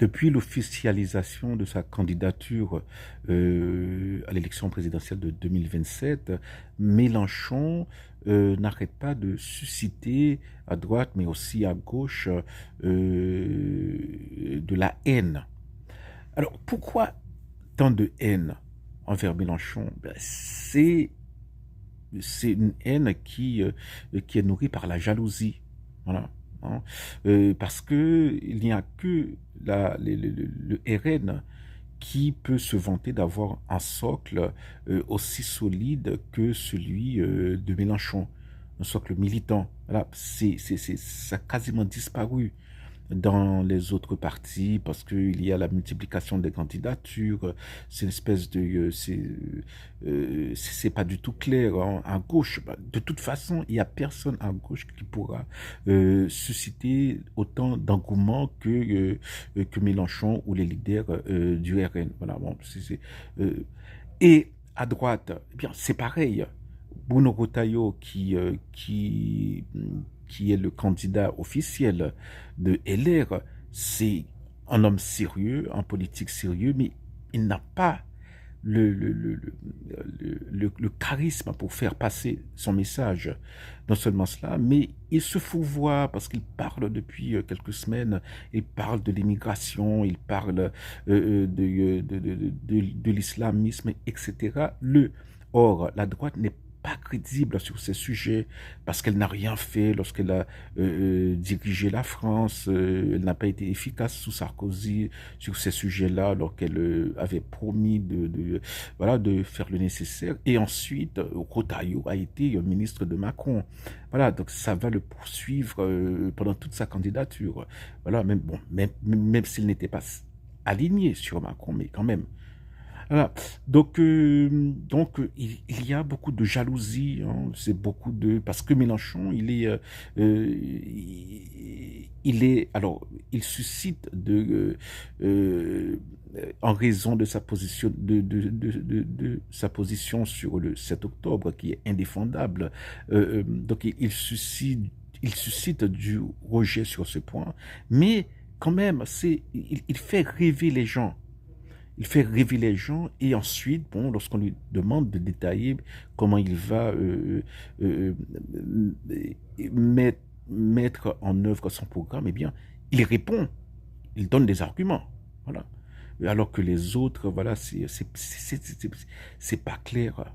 Depuis l'officialisation de sa candidature à l'élection présidentielle de 2027, Mélenchon n'arrête pas de susciter à droite, mais aussi à gauche, de la haine. Alors, pourquoi tant de haine envers Mélenchon? C'est une haine qui est nourrie par la jalousie. Voilà. Hein. Parce que il n'y a que le RN qui peut se vanter d'avoir un socle aussi solide que celui de Mélenchon, un socle militant. Voilà, ça a quasiment disparu dans les autres partis parce qu'il y a la multiplication des candidatures, c'est une espèce de c'est pas du tout clair hein. À gauche, de toute façon il y a personne à gauche qui pourra susciter autant d'engouement que Mélenchon ou les leaders du RN. Voilà, bon, et à droite, eh bien c'est pareil. Bruno Retailleau qui est le candidat officiel de LR, c'est un homme sérieux, un politique sérieux, mais il n'a pas le charisme pour faire passer son message. Non seulement cela, mais il se fout voir parce qu'il parle depuis quelques semaines, il parle de l'immigration, il parle de l'islamisme, etc. Or, la droite n'est pas crédible sur ces sujets parce qu'elle n'a rien fait lorsqu'elle a dirigé la France, elle n'a pas été efficace sous Sarkozy sur ces sujets-là alors qu'elle avait promis voilà, de faire le nécessaire. Et ensuite, Retailleau a été ministre de Macron. Voilà, donc ça va le poursuivre pendant toute sa candidature. Voilà, même s'il n'était pas aligné sur Macron, mais quand même. Voilà. Il y a beaucoup de jalousie, hein, c'est beaucoup de parce que Mélenchon, il suscite en raison de sa position de sa position sur le 7 octobre qui est indéfendable. Il suscite du rejet sur ce point, mais quand même, il fait rêver les gens. Il fait rêver les gens et ensuite, bon, lorsqu'on lui demande de détailler comment il va mettre en œuvre son programme, eh bien, il répond, il donne des arguments, voilà. Alors que les autres, voilà, c'est pas clair.